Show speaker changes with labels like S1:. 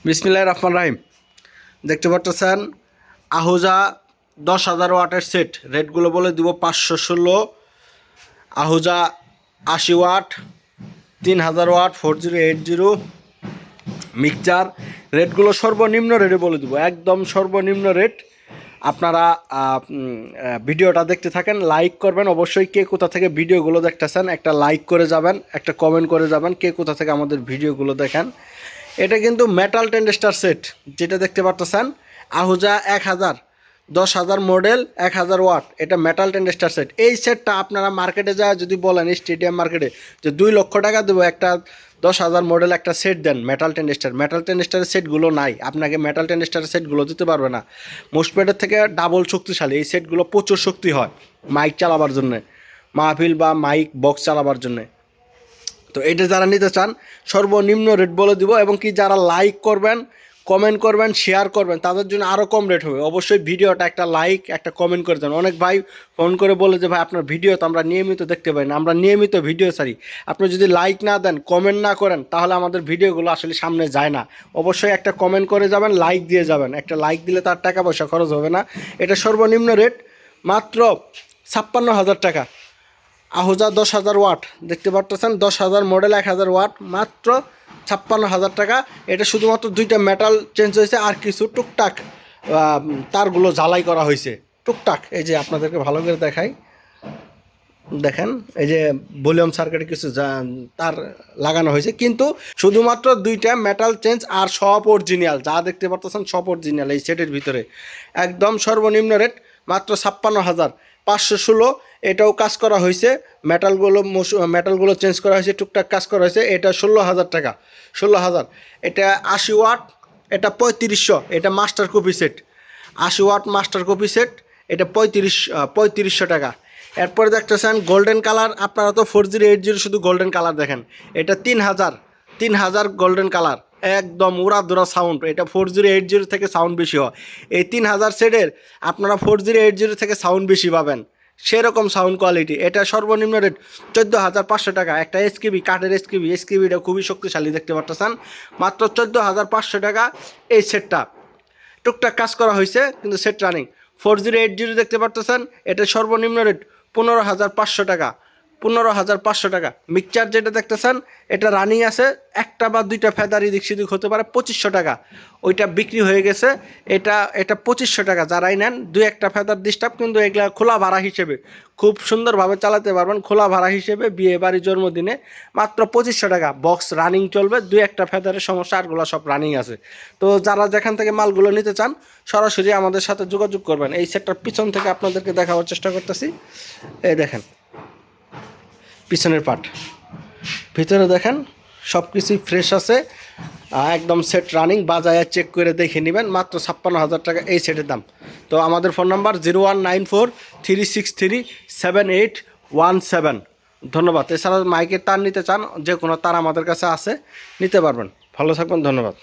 S1: বিসমিল্লাহির রহমানির রহিম। দেখতে পাচ্ছেন আহুজা 10,000 ওয়াটের সেট। রেটগুলো বলে দিব 516, আহুজা 80 ওয়াট, 3000 ওয়াট, 4080 মিক্সচার। রেটগুলো সর্বনিম্ন রেটে বলে দিব, একদম সর্বনিম্ন রেট। আপনারা ভিডিওটা দেখতে থাকেন, লাইক করবেন অবশ্যই। কে কোথা থেকে ভিডিওগুলো দেখতেছেন একটা লাইক করে যাবেন, একটা কমেন্ট করে যাবেন কে কোথা থেকে আমাদের ভিডিওগুলো দেখেন। এটা কিন্তু মেটাল টেন্ডেস্টার সেট, যেটা দেখতে পাচ্ছেন আহুজা 1000, 10,000 মডেল, 1000 ওয়াট। এটা মেটাল টেন্ডেস্টার সেট। এই সেটটা আপনারা মার্কেটে যায় যদি বলেন স্টেডিয়াম মার্কেটে যে 2 লক্ষ টাকা দেবো একটা 10,000 মডেল একটা সেট দেন মেটাল টেন্ডেস্টারের সেটগুলো নাই, আপনাকে মেটাল টেন্ডেস্টারের সেটগুলো দিতে পারবে না। মোস্টপেডের থেকে ডাবল শক্তিশালী এই সেটগুলো, প্রচুর শক্তি হয় মাইক চালাবার জন্যে, মাহফিল বা মাইক বক্স চালাবার জন্যে। তো এটা যারা নিতে চান সর্বনিম্ন রেট বলে দিব, এবং কি যারা লাইক করবেন, কমেন্ট করবেন, শেয়ার করবেন তাদের জন্য আরও কম রেট হবে। অবশ্যই ভিডিওটা একটা লাইক একটা কমেন্ট করে দেন। অনেক ভাই ফোন করে বলে যে ভাই আপনার ভিডিও তো আমরা নিয়মিত দেখতে পাই না, আমরা নিয়মিত ভিডিও ছাড়ি, আপনি যদি লাইক না দেন, কমেন্ট না করেন তাহলে আমাদের ভিডিওগুলো আসলে সামনে যায় না। অবশ্যই একটা কমেন্ট করে যাবেন, লাইক দিয়ে যাবেন। একটা লাইক দিলে তার টাকা পয়সা খরচ হবে না। এটা সর্বনিম্ন রেট মাত্র 56,000 টাকা। আহুজা 10,000 ওয়াট দেখতে পাচ্ছেন, 10,000 মডেল, 1000 ওয়াট, মাত্র 56,000 টাকা। এটা শুধুমাত্র 2টা মেটাল চেঞ্জ হয়েছে, আর কিছু টুকটাক তারগুলো ঝালাই করা হয়েছে টুকটাক। এই যে আপনাদেরকে ভালো করে দেখাই, দেখেন এই যে ভলিউম সার্কিটে কিছু তার লাগানো হয়েছে, কিন্তু শুধুমাত্র 2টা মেটাল চেঞ্জ, আর সব অরিজিনাল। যা দেখতে পাচ্ছেন সব অরিজিনাল এই সেটের ভিতরে। একদম সর্বনিম্ন রেট মাত্র 56,516। এটাও কাজ করা হয়েছে, মেটালগুলো চেঞ্জ করা হয়েছে, টুকটাক কাজ করা হয়েছে। এটা 16,000 টাকা, 16,000। এটা 80 ওয়াট, এটা 3500। এটা master copy set, 80 watt master copy set. এটা 3500 টাকা। এরপরে দেখতেছেন গোল্ডেন কালার, আপনারা তো 4080 শুধু গোল্ডেন কালার দেখেন। এটা 3,000 গোল্ডেন কালার, একদম উড়াধুরা সাউন্ড। এটা 4080 থেকে সাউন্ড বেশি হয়। এই 3,000 সেটের আপনারা 4080 থেকে সাউন্ড বেশি পাবেন, সেরকম সাউন্ড কোয়ালিটি। এটা সর্বনিম্ন রেট 14,500 টাকা। একটা এসকেবি, কাঠের এসকেবিটা খুবই শক্তিশালী দেখতে পাচ্ছেন, মাত্র 14,500 টাকা এই সেটটা। টুকটাক কাজ করা হয়েছে কিন্তু সেট রানিং। 4080 দেখতে পাচ্ছেন, এটা সর্বনিম্ন রেট 15,500 টাকা, 15,500 টাকা। মিক্সচার যেটা দেখতেছেন এটা রানিং আছে, একটা বা 2টা ফেদার এদিক সেদিক হতে পারে, 2500 টাকা। ওইটা বিক্রি হয়ে গেছে। এটা 2500 টাকা। যারাই নেন 2-1টা ফেদার ডিস্টার্ব, কিন্তু এগুলা খোলা ভাড়া হিসেবে খুব সুন্দরভাবে চালাতে পারবেন। খোলা ভাড়া হিসেবে বিয়ে বাড়ি জন্মদিনে মাত্র 2500 টাকা। বক্স রানিং চলবে, 2-1টা ফেদারের সমস্যা, আরগুলো সব রানিং আছে। তো যারা যেখান থেকে মালগুলো নিতে চান সরাসরি আমাদের সাথে যোগাযোগ করবেন। এই সেটটার পিছন থেকে আপনাদেরকে দেখাবার চেষ্টা করতেছি। এই দেখেন পিছনের পার্ট, ভিতরে দেখেন সব কিছুই ফ্রেশ আছে, একদম সেট রানিং। বাজায় চেক করে দেখে নেবেন। মাত্র 56,000 টাকা এই সেটের দাম। তো আমাদের ফোন নাম্বার 019436377817। ধন্যবাদ। এছাড়া মাইকের তার নিতে চান, যে কোনো তার আমাদের কাছে আছে, নিতে পারবেন। ভালো থাকবেন, ধন্যবাদ।